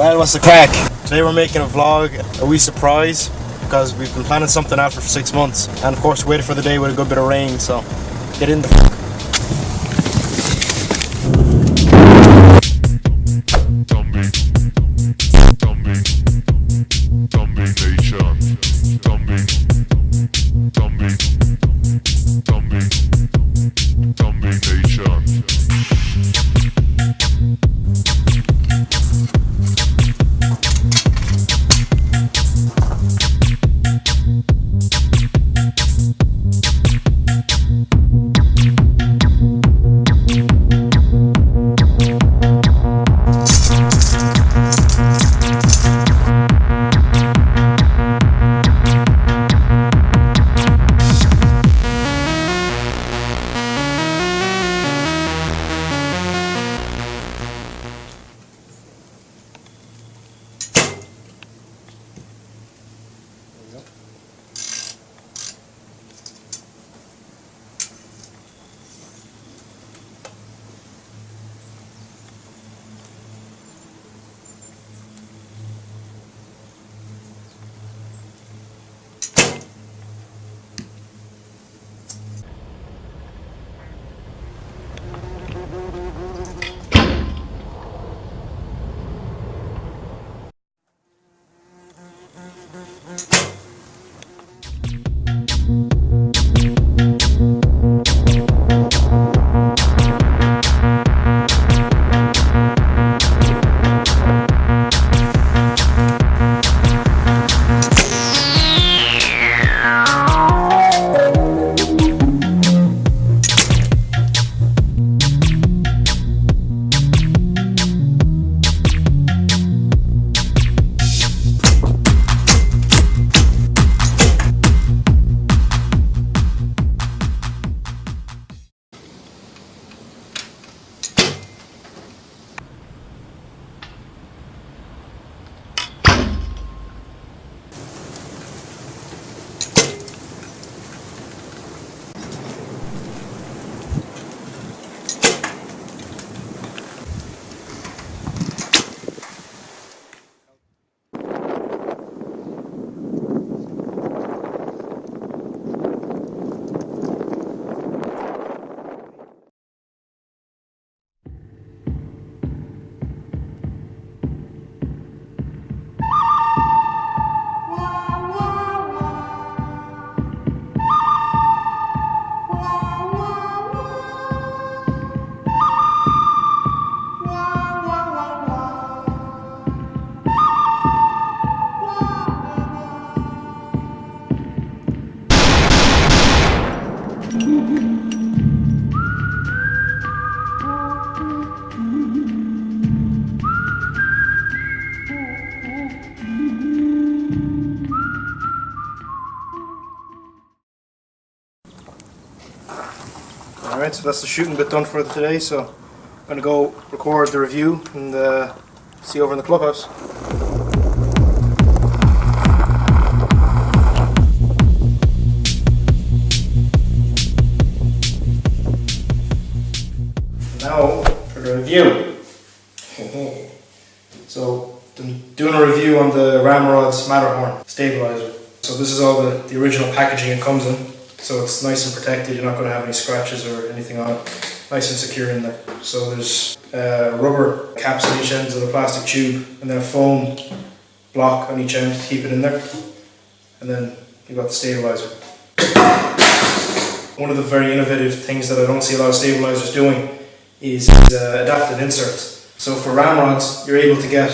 Well, what's the crack? Today we're making a vlog, a wee surprise, because we've been planning something out for 6 months, and of course waited for the day with a good bit of rain, so get in the Alright, so that's the shooting bit done for today, so I'm going to go record the review and see you over in the clubhouse. Now for the review. So I'm doing a review on the RAMRODS Matterhorn stabilizer. So this is all the original packaging it comes in. So it's nice and protected, you're not going to have any scratches or anything on it. Nice and secure in there. So there's rubber caps on each end of the plastic tube, and then a foam block on each end to keep it in there. And then you've got the stabilizer. One of the very innovative things that I don't see a lot of stabilizers doing is adaptive inserts. So for RAMRODS, you're able to get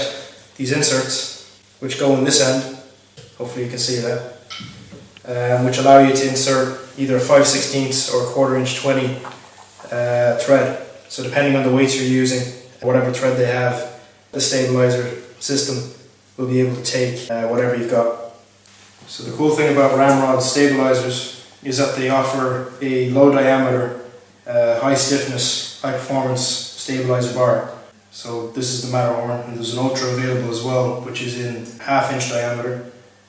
these inserts which go in this end. Hopefully you can see that. Which allow you to insert either a 5/16 or a 1/4 inch 20 thread. So depending on the weights you're using, whatever thread they have, the stabilizer system will be able to take whatever you've got. So the cool thing about RAMRODS stabilizers is that they offer a low diameter, high stiffness, high performance stabilizer bar. So this is the Matterhorn, and there's an Ultra available as well, which is in 1/2 inch diameter,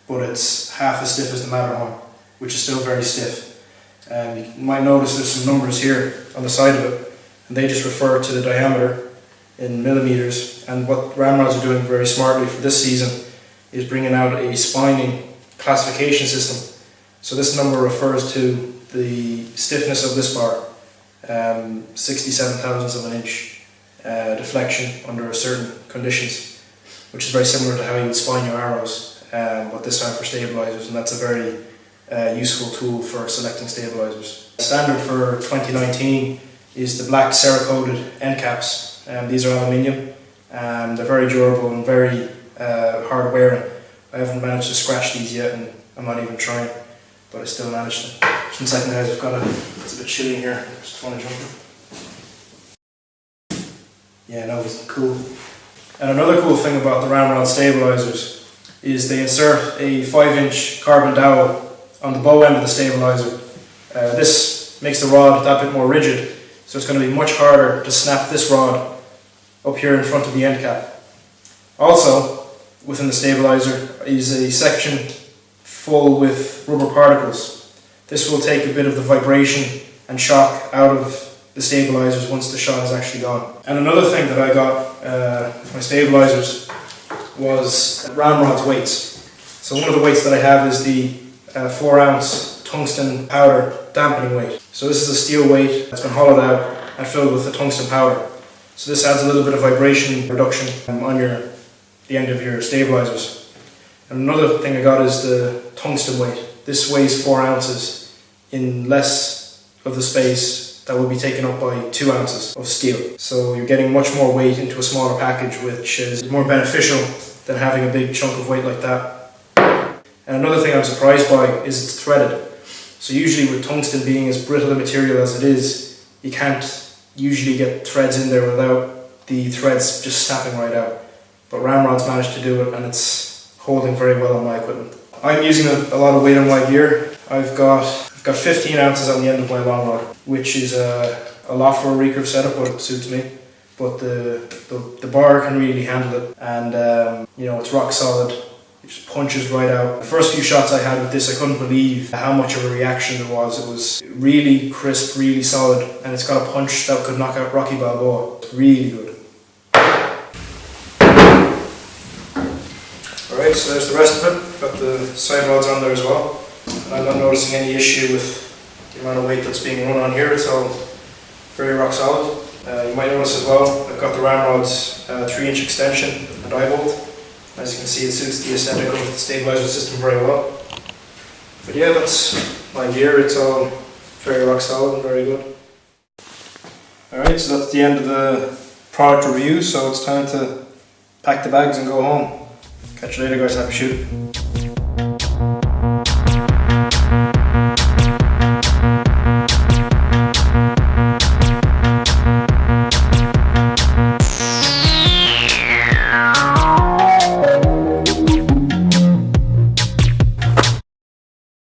but it's half as stiff as the Matterhorn, which is still very stiff. You might notice there's some numbers here on the side of it, and they just refer to the diameter in millimeters, and what RAMRODS are doing very smartly for this season is bringing out a spining classification system. So this number refers to the stiffness of this bar, 67 thousandths of an inch deflection under certain conditions, which is very similar to how you would spine your arrows, but this time for stabilizers, and that's a very useful tool for selecting stabilizers. Standard for 2019 is the black Cerakoted end caps. These are aluminium, they're very durable and very hard wearing. I haven't managed to scratch these yet, and I'm not even trying, but I still managed them. Just 1 second guys, it's a bit chilly in here, just want to jump in. Yeah, no, it's cool. And another cool thing about the RAMRODS stabilizers is they insert a 5-inch carbon dowel on the bow end of the stabilizer. This makes the rod that bit more rigid, so it's going to be much harder to snap this rod up here in front of the end cap. Also, within the stabilizer is a section full with rubber particles. This will take a bit of the vibration and shock out of the stabilizers once the shot is actually gone. And another thing that I got with my stabilizers was RAMRODS weights. So one of the weights that I have is the 4-ounce tungsten powder dampening weight. So this is a steel weight that's been hollowed out and filled with the tungsten powder. So this adds a little bit of vibration reduction on the end of your stabilizers. And another thing I got is the tungsten weight. This weighs 4 ounces in less of the space that will be taken up by 2 ounces of steel. So you're getting much more weight into a smaller package, which is more beneficial than having a big chunk of weight like that. And another thing I'm surprised by is it's threaded. So usually with tungsten being as brittle a material as it is, you can't usually get threads in there without the threads just snapping right out. But RAMRODS managed to do it, and it's holding very well on my equipment. I'm using a lot of weight on my gear. I've got 15 ounces on the end of my long rod, which is a lot for a recurve setup, but it suits me. But the bar can really handle it, and you know, it's rock solid. It just punches right out. The first few shots I had with this, I couldn't believe how much of a reaction there was. It was really crisp, really solid, and it's got a punch that could knock out Rocky Balboa. It's really good. Alright, so there's the rest of it. Got the side rods on there as well. And I'm not noticing any issue with the amount of weight that's being run on here. It's all very rock solid. You might notice as well, I've got the RAMRODS 3-inch extension and eye bolt. As you can see, it suits the aesthetic of the stabilizer system very well. But yeah, that's my gear. It's all very rock solid and very good. Alright, so that's the end of the product review, so it's time to pack the bags and go home. Catch you later guys, happy shooting.